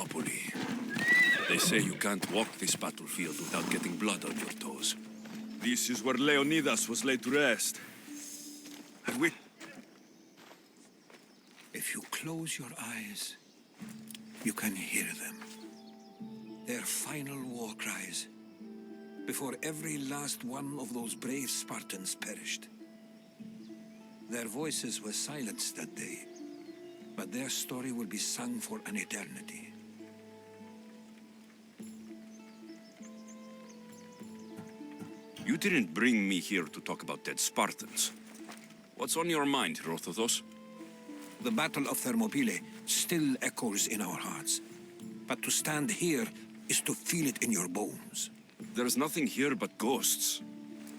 Thermopylae. They say you can't walk this battlefield without getting blood on your toes. This is where Leonidas was laid to rest. And we... If you close your eyes, you can hear them. Their final war cries, before every last one of those brave Spartans perished. Their voices were silenced that day, but their story will be sung for an eternity. You didn't bring me here to talk about dead Spartans. What's on your mind, Herodotus? The Battle of Thermopylae still echoes in our hearts. But to stand here is to feel it in your bones. There's nothing here but ghosts.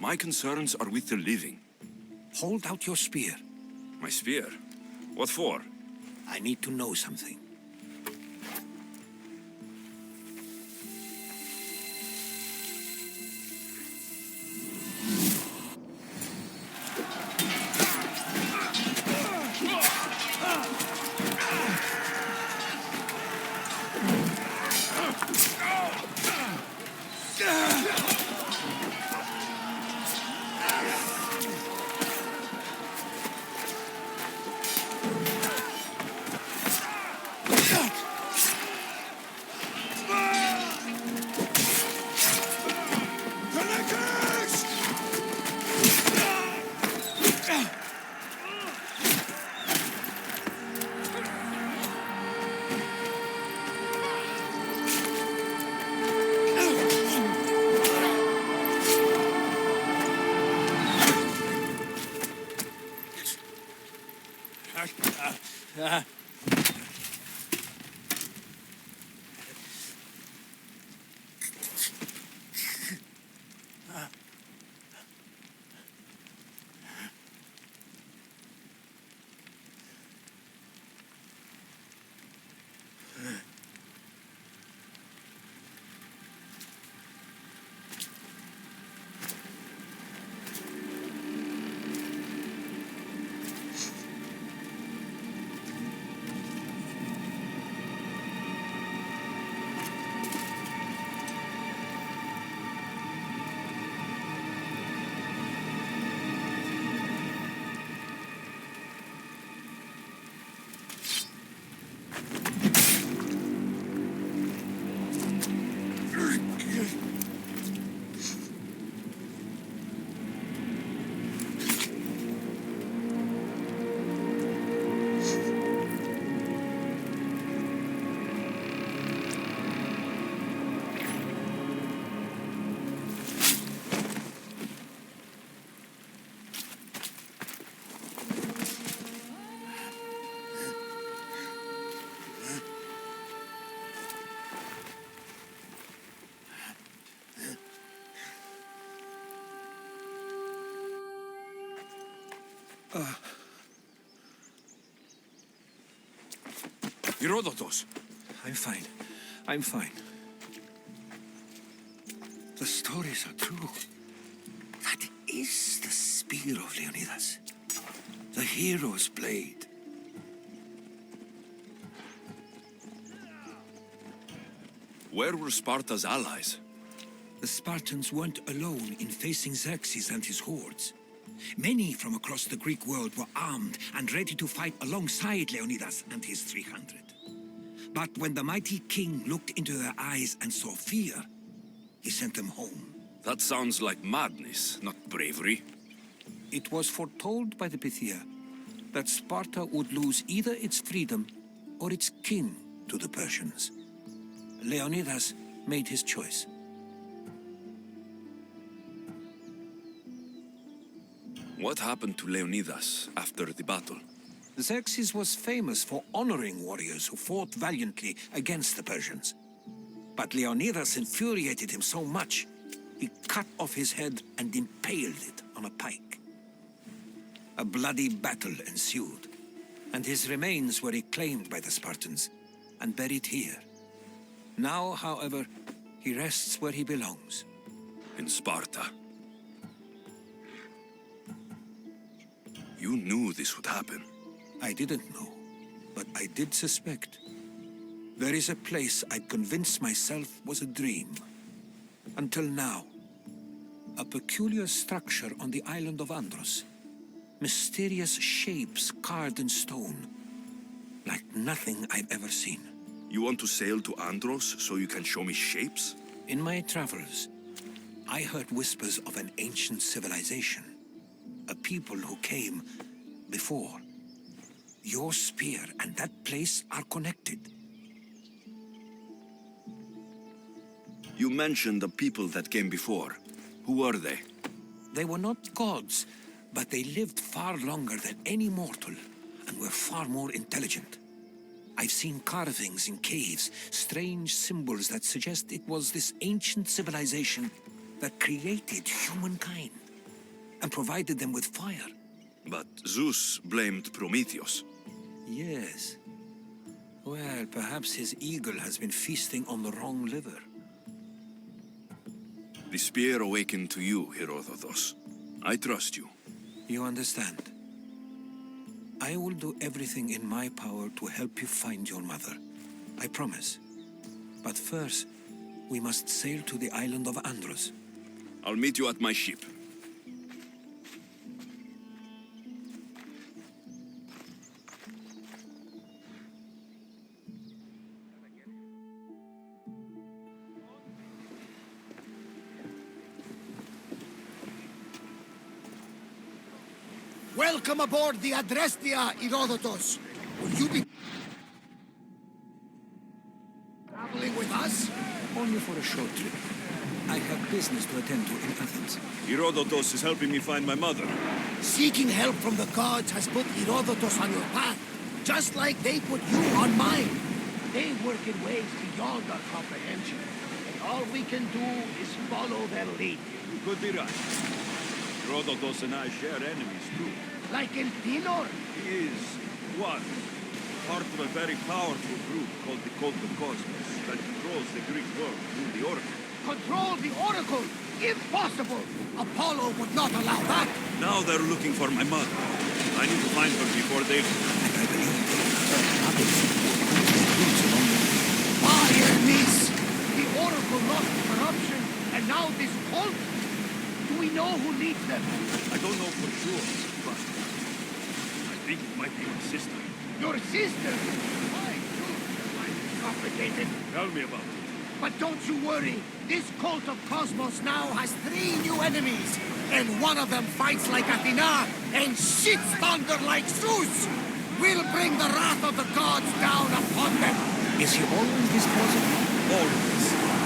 My concerns are with the living. Hold out your spear. My spear? What for? I need to know something. Herodotus! I'm fine. I'm fine. The stories are true. That is the spear of Leonidas. The hero's blade. Where were Sparta's allies? The Spartans weren't alone in facing Xerxes and his hordes. Many from across the Greek world were armed and ready to fight alongside Leonidas and his 300. But when the mighty king looked into their eyes and saw fear, he sent them home. That sounds like madness, not bravery. It was foretold by the Pythia that Sparta would lose either its freedom or its king to the Persians. Leonidas made his choice. What happened to Leonidas after the battle? Xerxes was famous for honoring warriors who fought valiantly against the Persians. But Leonidas infuriated him so much, he cut off his head and impaled it on a pike. A bloody battle ensued, and his remains were reclaimed by the Spartans and buried here. Now, however, he rests where he belongs. In Sparta. You knew this would happen. I didn't know, but I did suspect. There is a place I'd convinced myself was a dream. Until now. A peculiar structure on the island of Andros. Mysterious shapes carved in stone. Like nothing I've ever seen. You want to sail to Andros so you can show me shapes? In my travels, I heard whispers of an ancient civilization. A people who came before. Your spear and that place are connected. You mentioned the people that came before. Who were they? They were not gods, but they lived far longer than any mortal and were far more intelligent. I've seen carvings in caves, strange symbols that suggest it was this ancient civilization that created humankind and provided them with fire. But Zeus blamed Prometheus. Yes. Well, perhaps his eagle has been feasting on the wrong liver. The spear awakened to you, Herodotus. I trust you. You understand. I will do everything in my power to help you find your mother. I promise. But first, we must sail to the island of Andros. I'll meet you at my ship. Welcome aboard the Adrestia, Herodotus. Will you be traveling with us? Only for a short trip. I have business to attend to in Athens. Herodotus is helping me find my mother. Seeking help from the gods has put Herodotus on your path, just like they put you on mine. They work in ways beyond our comprehension, and all we can do is follow their lead. You could be right. Herodotus and I share enemies too. Like Elpinor? He is one part of a very powerful group called the Cult of Cosmos that controls the Greek world through the Oracle. Control the Oracle? Impossible! Apollo would not allow that! Now they're looking for my mother. I need to find her before they... And I believe others along the way. My enemies! The Oracle lost corruption, and now this cult? Do we know who leads them? I don't know for sure, but I think it might be my sister. Your sister? Why, life is complicated. Tell me about it. But don't you worry. This cult of Cosmos now has 3 new enemies. And one of them fights like Athena and shits thunder like Zeus. We'll bring the wrath of the gods down upon them. Is he always this positive? Always.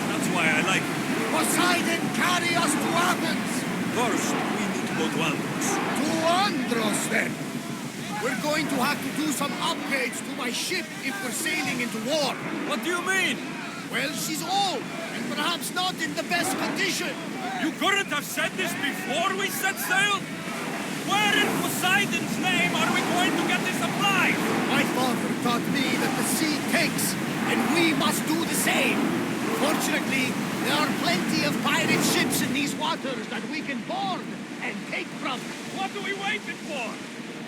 That's why I like him. Poseidon, carry us to Athens. First, we need to go to Andros. To Andros, then. We're going to have to do some upgrades to my ship if we're sailing into war. What do you mean? Well, she's old, and perhaps not in the best condition. You couldn't have said this before we set sail? Where in Poseidon's name are we going to get the supplies? My father taught me that the sea takes, and we must do the same. Fortunately, there are plenty of pirate ships in these waters that we can board and take from. What are we waiting for?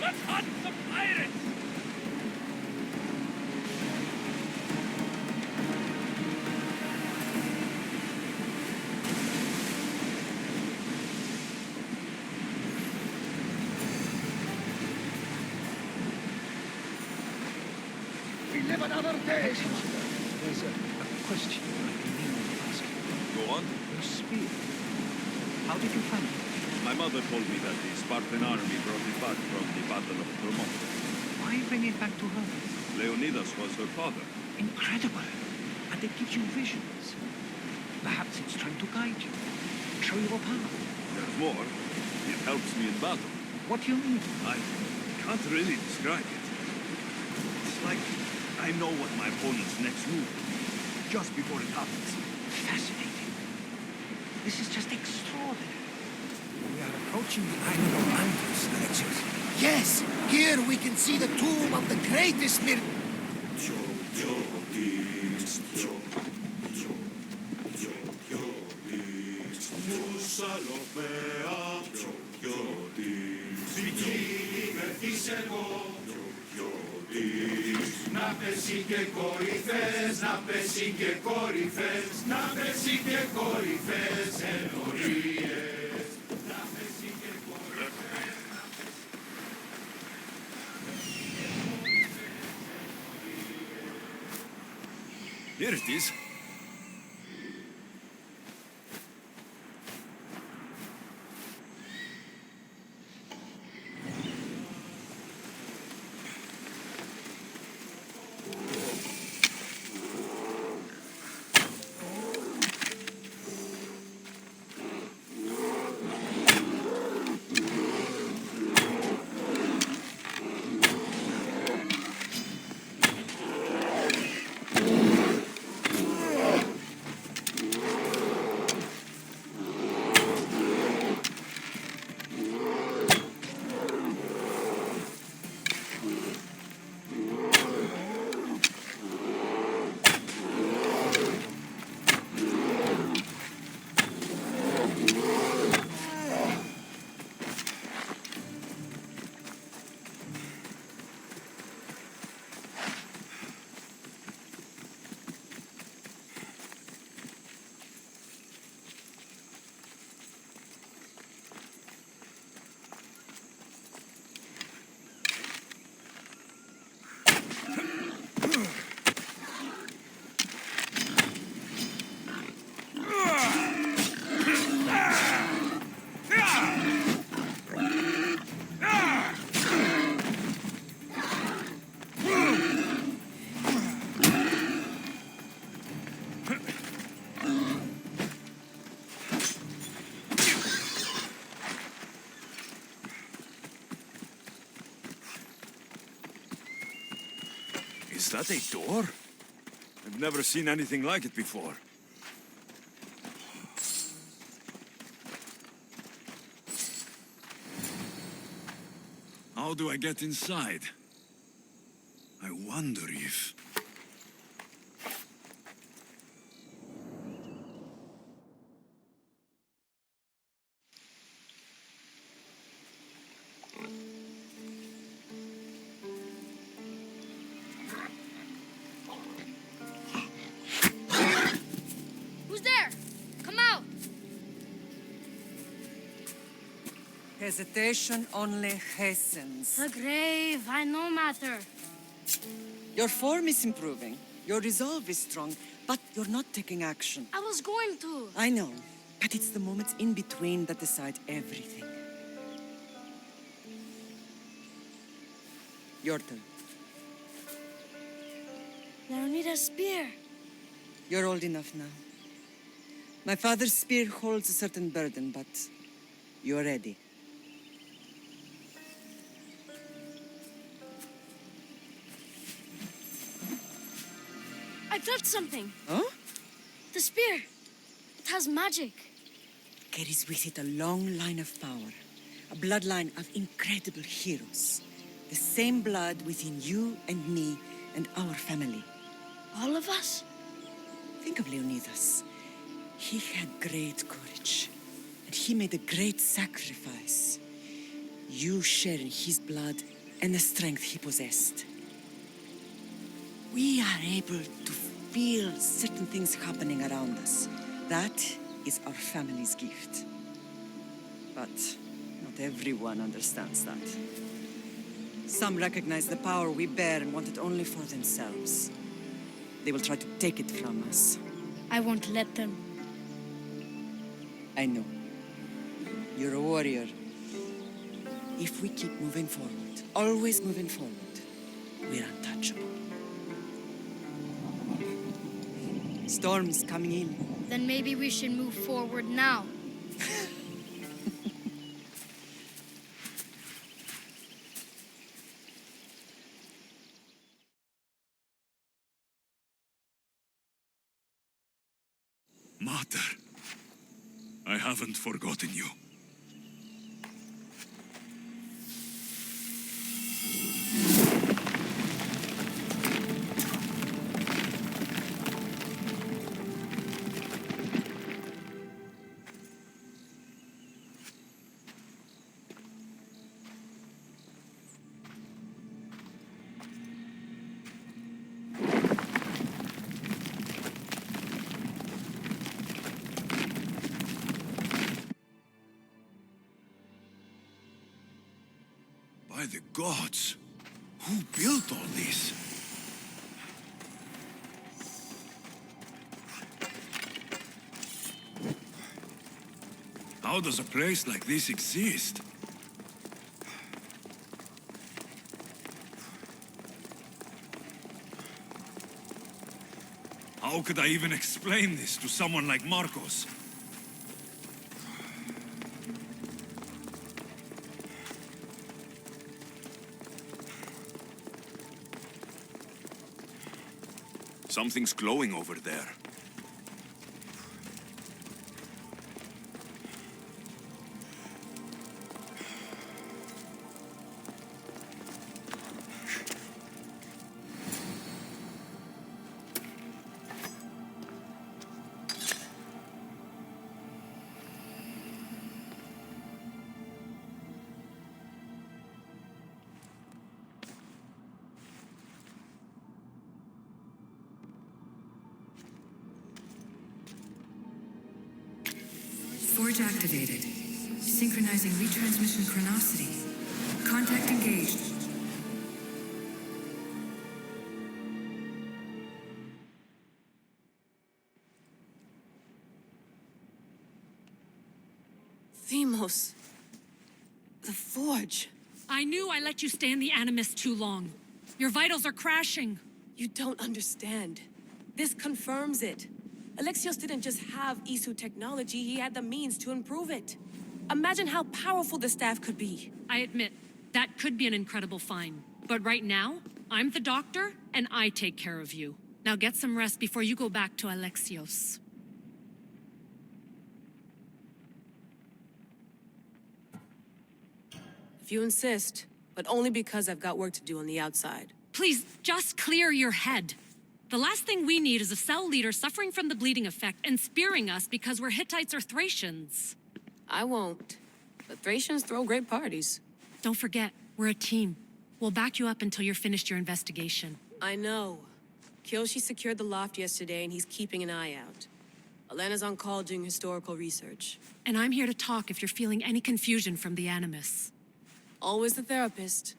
Let's hunt some pirates! We live another day. There's a question I've been meaning to ask you. Go on. Your spear. How did you find it? My mother told me that the Spartan army brought it back from the Battle of Thermopylae. Why bring it back to her? Leonidas was her father. Incredible. And it gives you visions. Perhaps it's trying to guide you. Show you a path. There's more. It helps me in battle. What do you mean? I can't really describe it. It's like I know what my opponent's next move will be, just before it happens. Fascinating. This is just extraordinary. We are approaching the island of Andros, Alexios. Yes, here we can see the tomb of the greatest mir... Να Here it is. Is that a door? I've never seen anything like it before. How do I get inside? I wonder if... Who's there? Come out! Hesitation only hastens. The grave, I no matter. Your form is improving. Your resolve is strong, but you're not taking action. I was going to. I know, but it's the moments in between that decide everything. Your turn. Leonida's spear. You're old enough now. My father's spear holds a certain burden, but you're ready. I felt something. Huh? The spear. It has magic. Carries with it a long line of power, a bloodline of incredible heroes. The same blood within you and me and our family. All of us? Think of Leonidas. He had great courage, and he made a great sacrifice. You share in his blood and the strength he possessed. We are able to feel certain things happening around us. That is our family's gift. But not everyone understands that. Some recognize the power we bear and want it only for themselves. They will try to take it from us. I won't let them. I know. You're a warrior. If we keep moving forward, always moving forward, we're untouchable. Storm's coming in. Then maybe we should move forward now. Mater, I haven't forgotten you. By the gods, who built all this? How does a place like this exist? How could I even explain this to someone like Marcos? Something's glowing over there. Forge activated. Synchronizing retransmission chronicity. Contact engaged. Themos. The Forge. I knew I let you stay in the Animus too long. Your vitals are crashing. You don't understand. This confirms it. Alexios didn't just have Isu technology, he had the means to improve it. Imagine how powerful the staff could be. I admit, that could be an incredible find. But right now, I'm the doctor, and I take care of you. Now get some rest before you go back to Alexios. If you insist, but only because I've got work to do on the outside. Please, just clear your head. The last thing we need is a cell leader suffering from the bleeding effect and spearing us because we're Hittites or Thracians. I won't. The Thracians throw great parties. Don't forget, we're a team. We'll back you up until you're finished your investigation. I know. Kyoshi secured the loft yesterday and he's keeping an eye out. Elena's on call doing historical research. And I'm here to talk if you're feeling any confusion from the Animus. Always the therapist.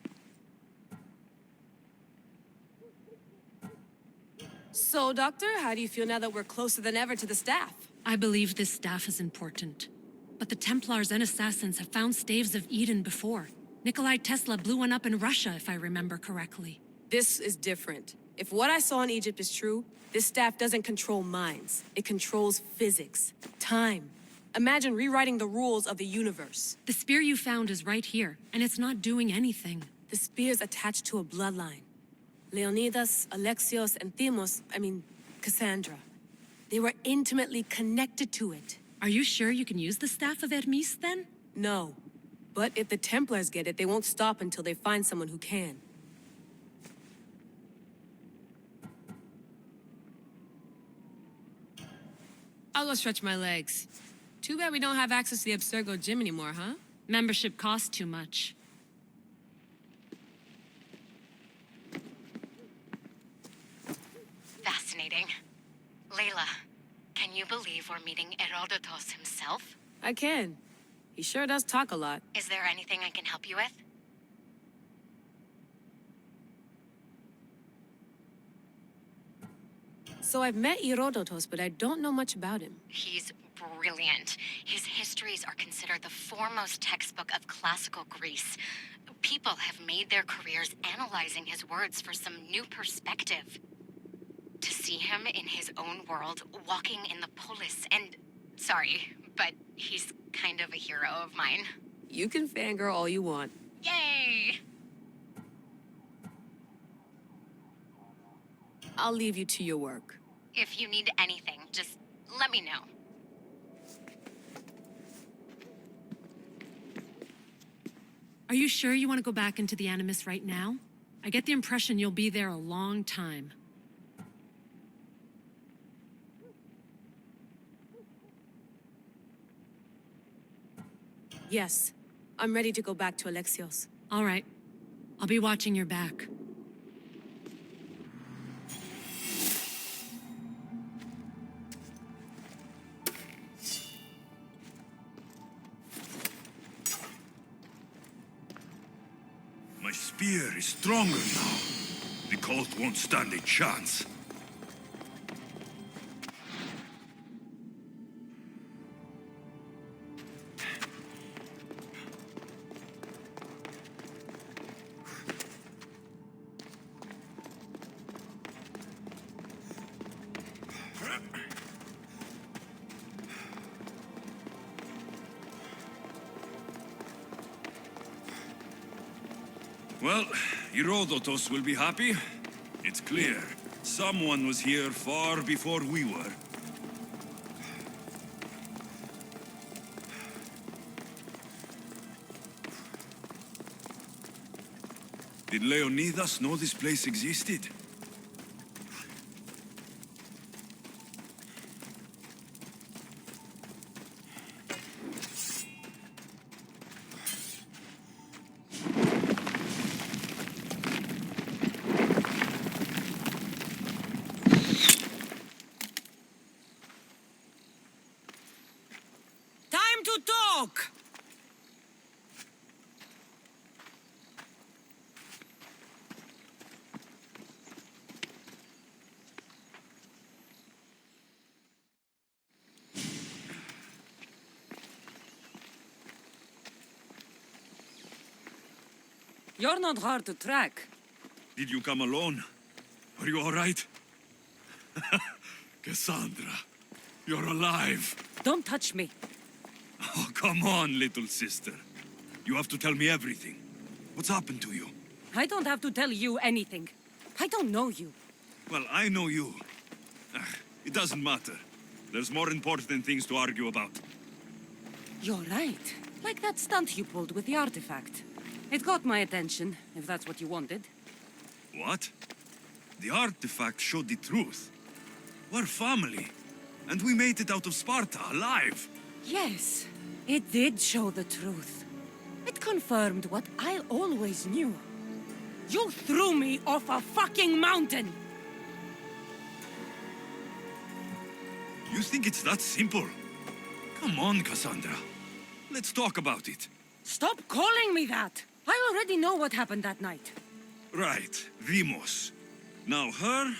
So, Doctor, how do you feel now that we're closer than ever to the staff? I believe this staff is important. But the Templars and Assassins have found staves of Eden before. Nikolai Tesla blew one up in Russia, if I remember correctly. This is different. If what I saw in Egypt is true, this staff doesn't control minds. It controls physics, time. Imagine rewriting the rules of the universe. The spear you found is right here, and it's not doing anything. The spear's attached to a bloodline. Leonidas, Alexios, and Cassandra. They were intimately connected to it. Are you sure you can use the Staff of Hermes, then? No. But if the Templars get it, they won't stop until they find someone who can. I'll go stretch my legs. Too bad we don't have access to the Abstergo gym anymore, huh? Membership costs too much. Fascinating. Layla, can you believe we're meeting Herodotus himself? I can. He sure does talk a lot. Is there anything I can help you with? So I've met Herodotus, but I don't know much about him. He's brilliant. His histories are considered the foremost textbook of classical Greece. People have made their careers analyzing his words for some new perspective. To see him in his own world, walking in the polis, and... Sorry, but he's kind of a hero of mine. You can fangirl all you want. Yay! I'll leave you to your work. If you need anything, just let me know. Are you sure you want to go back into the Animus right now? I get the impression you'll be there a long time. Yes, I'm ready to go back to Alexios. All right. I'll be watching your back. spear is stronger now. The cult won't stand a chance. Well, Herodotus will be happy. It's clear. Someone was here far before we were. Did Leonidas know this place existed? Time to talk! You're not hard to track. Did you come alone? Are you all right? Cassandra, you're alive. Don't touch me. Oh, come on, little sister. You have to tell me everything. What's happened to you? I don't have to tell you anything. I don't know you. Well, I know you. It doesn't matter. There's more important things to argue about. You're right. Like that stunt you pulled with the artifact. It got my attention, if that's what you wanted. What? The artifact showed the truth. We're family. And we made it out of Sparta alive. Yes, it did show the truth. It confirmed what I always knew. You threw me off a fucking mountain! You think it's that simple? Come on, Cassandra. Let's talk about it. Stop calling me that! I already know what happened that night. Right, Demos. Now her,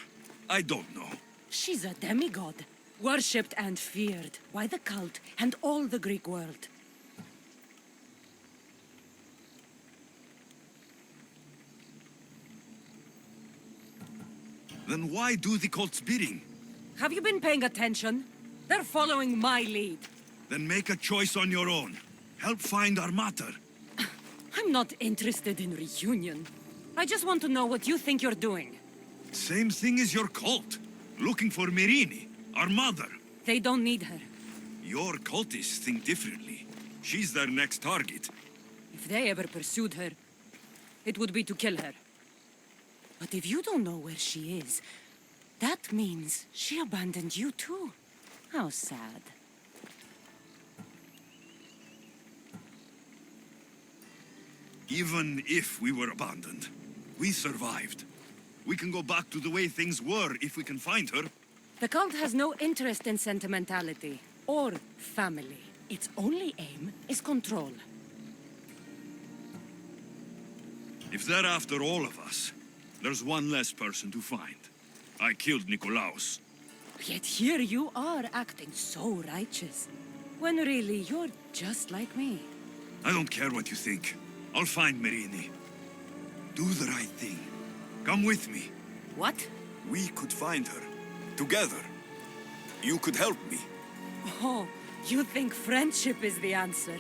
I don't know. She's a demigod, worshipped and feared by the cult and all the Greek world. Then why do the cult's bidding? Have you been paying attention? They're following my lead. Then make a choice on your own. Help find our mater. I'm not interested in reunion. I just want to know what you think you're doing. Same thing as your cult. Looking for Merini, our mother. They don't need her. Your cultists think differently. She's their next target. If they ever pursued her, it would be to kill her. But if you don't know where she is, that means she abandoned you too. How sad. Even if we were abandoned, we survived. We can go back to the way things were if we can find her. The cult has no interest in sentimentality or family. Its only aim is control. If they're after all of us, there's one less person to find. I killed Nikolaos. Yet here you are acting so righteous, when really you're just like me. I don't care what you think. I'll find Merini. Do the right thing. Come with me. What? We could find her. Together. You could help me. Oh, you think friendship is the answer?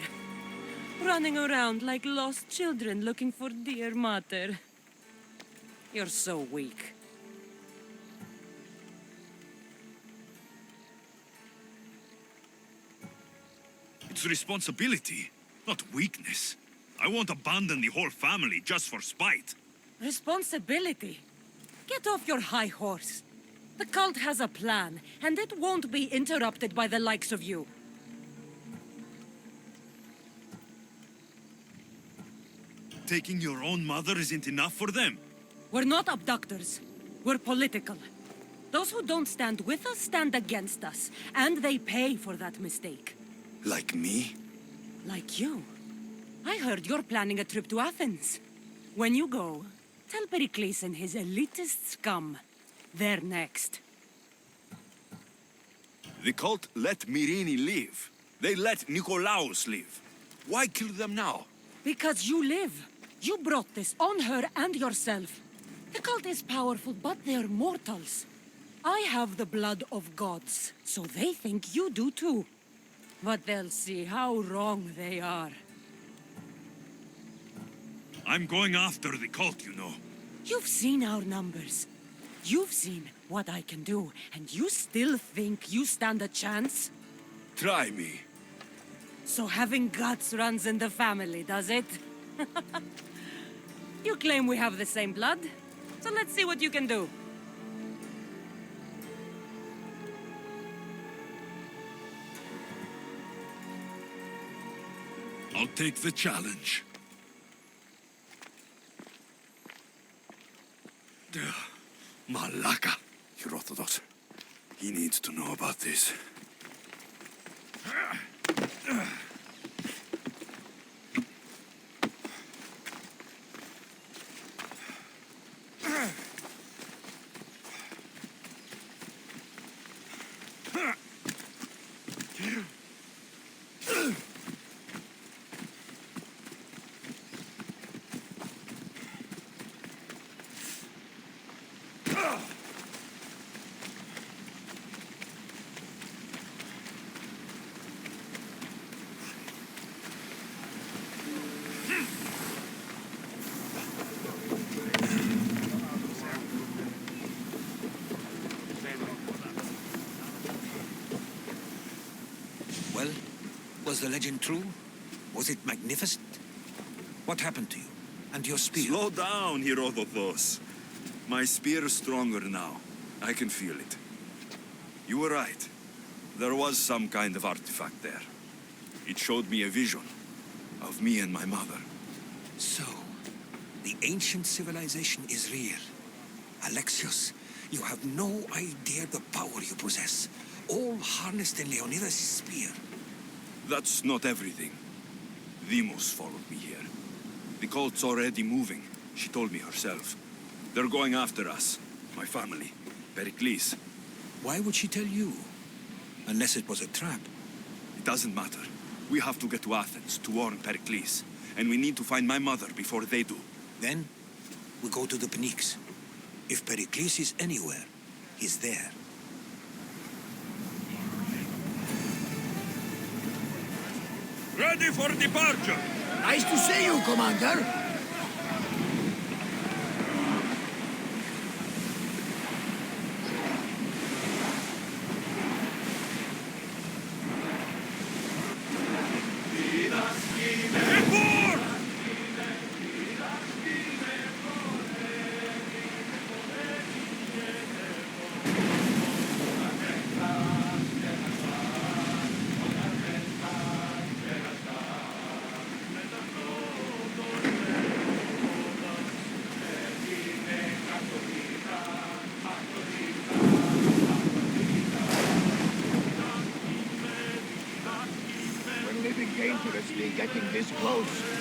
Running around like lost children looking for dear mater. You're so weak. It's responsibility, not weakness. I won't abandon the whole family just for spite. Responsibility? Get off your high horse. The cult has a plan, and it won't be interrupted by the likes of you. Taking your own mother isn't enough for them. We're not abductors. We're political. Those who don't stand with us stand against us, and they pay for that mistake. Like me? Like you. I heard you're planning a trip to Athens. When you go, tell Pericles and his elitist scum. They're next. The cult let Myrene live. They let Nicolaus live. Why kill them now? Because you live. You brought this on her and yourself. The cult is powerful, but they're mortals. I have the blood of gods, so they think you do too. But they'll see how wrong they are. I'm going after the cult, you know. You've seen our numbers. You've seen what I can do, and you still think you stand a chance? Try me. So having guts runs in the family, does it? You claim we have the same blood, so let's see what you can do. I'll take the challenge. Malaka. Herodotus. He needs to know about this. Well, was the legend true? Was it magnificent? What happened to you? And your spear? Slow down, Herodotus. My spear is stronger now. I can feel it. You were right. There was some kind of artifact there. It showed me a vision of me and my mother. So, the ancient civilization is real. Alexios, you have no idea the power you possess. All harnessed in Leonidas' spear. That's not everything. Demos followed me here. The cult's already moving. She told me herself. They're going after us. My family. Pericles. Why would she tell you? Unless it was a trap. It doesn't matter. We have to get to Athens to warn Pericles. And we need to find my mother before they do. Then, we go to the Pnyx. If Pericles is anywhere, he's there. Ready for departure! Nice to see you, Commander. We're living dangerously, getting this close.